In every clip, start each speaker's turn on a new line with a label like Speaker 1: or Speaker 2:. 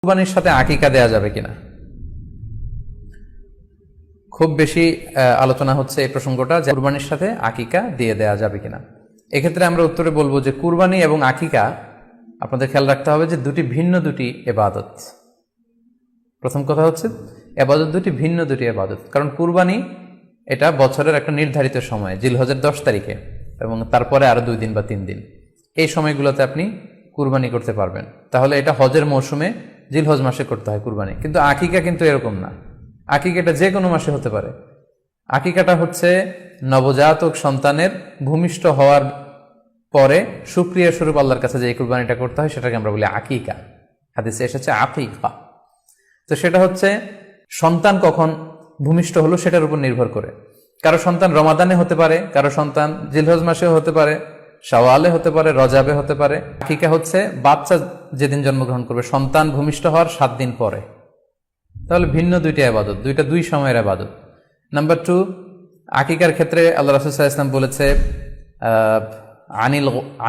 Speaker 1: কুরবানির সাথে আকিকা দেয়া যাবে কিনা, খুব বেশি আলোচনা হচ্ছে এই প্রসঙ্গটা যে কুরবানির সাথে আকিকা দিয়ে দেয়া যাবে কিনা। এক্ষেত্রে আমরা উত্তরে বলবো যে কুরবানি এবং আকিকা আপনাদের খেয়াল রাখতে হবে যে দুটি ইবাদত। প্রথম কথা হচ্ছে ইবাদত ভিন্ন দুটি ইবাদত। কারণ কুরবানি এটা বছরের একটা নির্ধারিত সময়, জিলহজের 10 তারিখে, এবং তারপরে আরো 2 দিন বা 3 দিন, এই সময়গুলোতে আপনি কুরবানি করতে পারবেন। তাহলে এটা হজের মৌসুমে জিলহজ মাসে করতে হয় কুরবানি। কিন্তু আকিকা কিন্তু এরকম না। আকিকাটা যে কোনো মাসে হতে পারে। আকিকাটা হচ্ছে নবজাতক সন্তানের ভূমিষ্ঠ হওয়ার পরে শুকরিয়া স্বরূপ আল্লাহর কাছে যে কুরবানিটা করতে হয় সেটাকে আমরা বলি আকিকা। হাদিসে এসেছে আকিকা। তো সেটা হচ্ছে সন্তান কখন ভূমিষ্ঠ হলো সেটার উপর নির্ভর করে। কারো সন্তান রমাদানে হতে পারে, কারো সন্তান জিলহজ মাসেও হতে পারে, শাওয়ালে হতে পারে, রজাবে হতে পারে। আকিকা হচ্ছে বাচ্চা যেদিন জন্মগ্রহণ করবে, সন্তান ভূমিষ্ঠ হওয়ার 7 দিন পরে। তাহলে ভিন্ন দুইটা ইবাদত, দুই সময়ের ইবাদত। নাম্বার 2, আকিকার ক্ষেত্রে আল্লাহ রাসূল সাল্লাল্লাহু আলাইহি ওয়াসাল্লাম বলেছে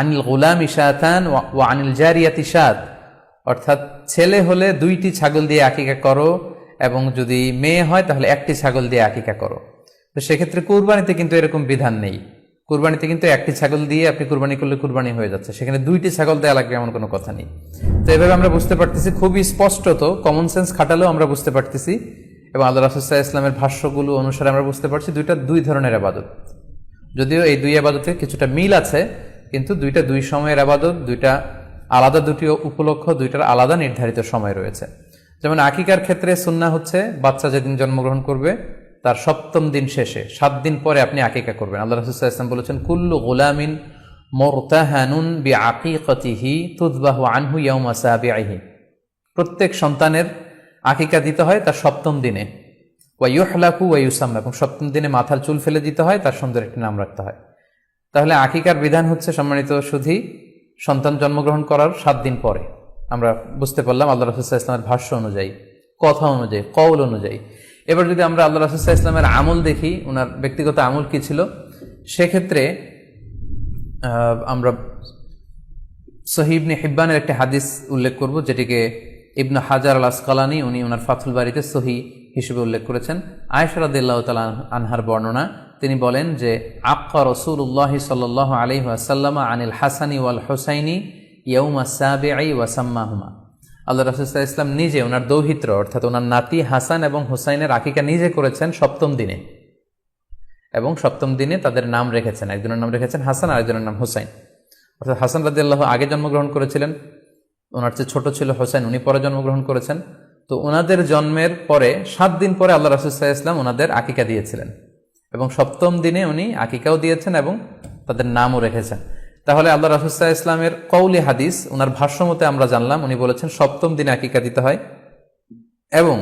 Speaker 1: আনিল গুলামি শাতান ওয়া আনিল জারিয়াতি শাত, অর্থাৎ ছেলে হলে 2টি ছাগল দিয়ে আকিকা করো, এবং যদি মেয়ে হয় তাহলে 1টি ছাগল দিয়ে আকিকা করো। তো সেক্ষেত্রে কুরবানিতে কিন্তু এরকম বিধান নেই। কুরবানিতে কিন্তু 1টি ছাগল দিয়ে আপনি কুরবানি করলে কুরবানি হয়ে যাচ্ছে, সেখানে 2টি ছাগল দেওয়া লাগবে এমন কোনো কথা নেই। তো এভাবে আমরা বুঝতে পারতেছি, খুবই স্পষ্টত কমন সেন্স খাটালেও আমরা বুঝতে পারতেছি, এবং আল্লাহ রাসূল সাল্লাল্লাহু আলাইহি ওয়াসাল্লামের ভাষ্যগুলো অনুসারে আমরা বুঝতে পারছি দুই ধরনের ইবাদত। যদিও এই 2 ইবাদতে কিছুটা মিল আছে, কিন্তু 2 সময়ের ইবাদত, আলাদা 2টি উপলক্ষ, 2টার আলাদা নির্ধারিত সময় রয়েছে। যেমন আকিকার ক্ষেত্রে সুন্নাহ হচ্ছে বাচ্চা যেদিন জন্মগ্রহণ করবে তার 7ম দিন শেষে 7 দিন পরে আপনি আকিকা করবেন। আল্লাহ রাসূল সাল্লাল্লাহু আলাইহি ওয়াসাল্লাম বলেছেন কুল্লু গুলামিন মুরতাহানুন বিআকিকাতিহি তুযবাহু আনহু ইয়াওমা সাবিহি, প্রত্যেক সন্তানের আকিকা দিতে হয় তার 7ম দিনে, ওয়া ইউহলাকু ওয়া ইউসাম্মা, এবং 7ম দিনে মাথার চুল ফেলে দিতে হয়, তার সুন্দর একটি নাম রাখতে হয়। তাহলে আকিকার বিধান হচ্ছে সম্মানিত সুধী সন্তান জন্মগ্রহণ করার 7 দিন পরে। আমরা বুঝতে পারলাম আল্লাহ রাসূল সাল্লাল্লাহু আলাইহি ওয়াসাল্লামের ভাষ্য অনুযায়ী, কথা অনুযায়ী, কওল অনুযায়ী। এবার যদি আমরা আল্লাহ রাসূল সাল্লাল্লাহু আলাইহি ওয়াসাল্লামের আমল দেখি, ওনার ব্যক্তিগত আমল কি ছিল, সেক্ষেত্রে আমরা সহিহ ইবনে হিব্বানের একটি হাদিস উল্লেখ করব, যেটিকে ইবনে হাজার আল আসকালানী উনি ওনার ফাথুল বারীতে সহিহ হিসেবে উল্লেখ করেছেন। আয়েশা রাদিয়াল্লাহু তাআলা আনহার বর্ণনা, তিনি বলেন যে আক্কা রাসূলুল্লাহ সাল্লাল্লাহু আলাইহি ওয়াসাল্লাম আনিল হাসানি ওয়াল হুসাইনি ইয়াউমা সাবিঈ ওয়া সাম্মাহুমা। আল্লাহ রাসূল সাল্লাল্লাহু আলাইহি ওয়াসাল্লাম নিজে ওনার দৌহিত্র অর্থাৎ ওনার নাতি হাসান এবং হুসাইনের আকিকা নিজে করেছেন 7ম দিনে, এবং 7ম দিনে তাদের নাম রেখেছেন। একজনের নাম রেখেছেন হাসান, আরেকজনের নাম হুসাইন। অর্থাৎ হাসান রাদিয়াল্লাহু আগে জন্মগ্রহণ করেছিলেন, ওনার চেয়ে ছোট ছিল হুসাইন, উনি পরে জন্মগ্রহণ করেছেন। তো ওনাদের জন্মের পরে 7 দিন পরে আল্লাহ রাসূল সাল্লাল্লাহু আলাইহি ওয়াসাল্লাম ওনাদের আকিকা দিয়েছিলেন, এবং 7ম দিনে উনি আকিকাও দিয়েছেন এবং তাদের নামও রেখেছেন। তাহলে আল্লাহ রাসূল সাল্লাল্লাহু আলাইহি ওয়াসাল্লামের কওলি হাদিস, ওনার ভাষ্য মতে আমরা জানলাম উনি বলেছেন 7ম দিনে আকিকা দিতে হয়, এবং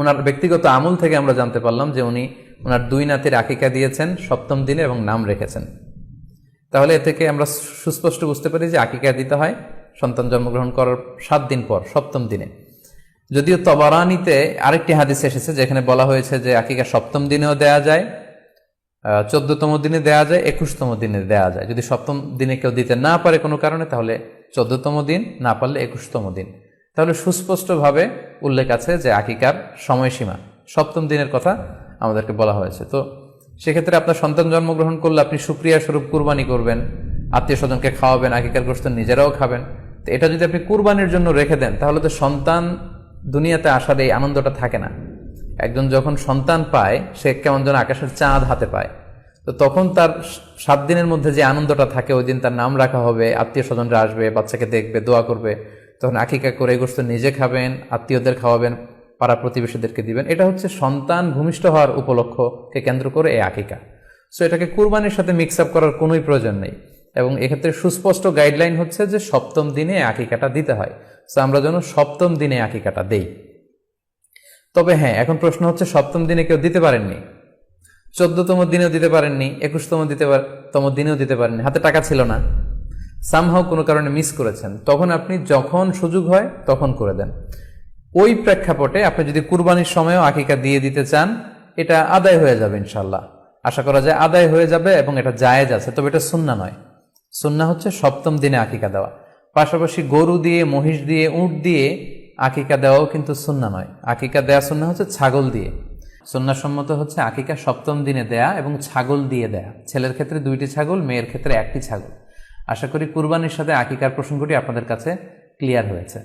Speaker 1: ওনার ব্যক্তিগত আমল থেকে আমরা জানতে পারলাম যে উনি ওনার 2 নাতির আকিকা দিয়েছেন 7ম দিনে এবং নাম রেখেছেন। তাহলে এ থেকে আমরা সুস্পষ্ট বুঝতে পারি যে আকিকা দিতে হয় সন্তান জন্মগ্রহণ করার 7 দিন পর, 7ম দিনে। যদিও তবারানীতে আরেকটি হাদিস এসেছে যেখানে বলা হয়েছে যে আকিকা 7ম দিনেও দেয়া যায়, 14তম দিনে দেয়া যায়, 21তম দিনে দেয়া যায়। যদি 7ম দিনে কেউ দিতে না পারে কোনো কারণে, তাহলে 14তম দিন, না পারলে 21তম দিন। তাহলে সুস্পষ্টভাবে উল্লেখ আছে যে আকিকার সময়সীমা 7ম দিনের কথা আমাদেরকে বলা হয়েছে। তো সেক্ষেত্রে আপনার সন্তান জন্মগ্রহণ করলে আপনি শুকরিয়া স্বরূপ কুরবানি করবেন, আত্মীয় স্বজনকে খাওয়াবেন, আকিকার গোশত নিজেরাও খাবেন। তো এটা যদি আপনি কুরবানির জন্য রেখে দেন, তাহলে তো সন্তান দুনিয়াতে আসার এই আনন্দটা থাকে না। একজন যখন সন্তান পায়, সে কেমন যেন আকাশের চাঁদ হাতে পায়। তো তখন তার 7 দিনের মধ্যে যে আনন্দটা থাকে, ওই দিন তার নাম রাখা হবে, আত্মীয় স্বজনরা আসবে, বাচ্চাকে দেখবে, দোয়া করবে, তখন আকিকা করে গোশত নিজে খাবেন, আত্মীয়দের খাওয়াবেন, পাড়া প্রতিবেশীদেরকে দিবেন। এটা হচ্ছে সন্তান ভূমিষ্ঠ হওয়ার উপলক্ষকে কেন্দ্র করে এই আকিকা। সো এটাকে কুরবানির সাথে মিক্স আপ করার কোনোই প্রয়োজন নেই, এবং এক্ষেত্রে সুস্পষ্ট গাইডলাইন হচ্ছে যে 7ম দিনে আকিকাটা দিতে হয়। সো আমরা যেন 7ম দিনে আকিকাটা দেই। তবে হ্যাঁ, এখন প্রশ্ন হচ্ছে 7ম দিনে কেউ দিতে পারেননি, 14তম দিনেও দিতে পারেননি, 21তম দিনেও দিতে পারেননি, হাতে টাকা ছিল না, সামহাও কোনো কারণে মিস করেছেন, তখন আপনি যখন সুযোগ হয় তখন করে দেন। ওই প্রেক্ষাপটে আপনি যদি কুরবানির সময়ও আকিকা দিয়ে দিতে চান, এটা আদায় হয়ে যাবে ইনশাল্লাহ। আশা করা যায় আদায় হয়ে যাবে, এবং এটা জায়েজ আছে। তবে এটা সুন্নাহ নয়। সুন্নাহ হচ্ছে 7ম দিনে আকিকা দেওয়া। পাশাপাশি গরু দিয়ে, মহিষ দিয়ে, উট দিয়ে আকিকা দেওয়াও কিন্তু সুন্নাহ নয়। আকিকা দেয়া সুন্নাহ হচ্ছে ছাগল দিয়ে। সুন্নাহসম্মত হচ্ছে আকিকা 7ম দিনে দেয়া এবং ছাগল দিয়ে দেয়া। ছেলের ক্ষেত্রে 2টি ছাগল, মেয়ের ক্ষেত্রে 1টি ছাগল। আশা করি কুরবানির সাথে আকিকার প্রসঙ্গটি আপনাদের কাছে ক্লিয়ার হয়েছে।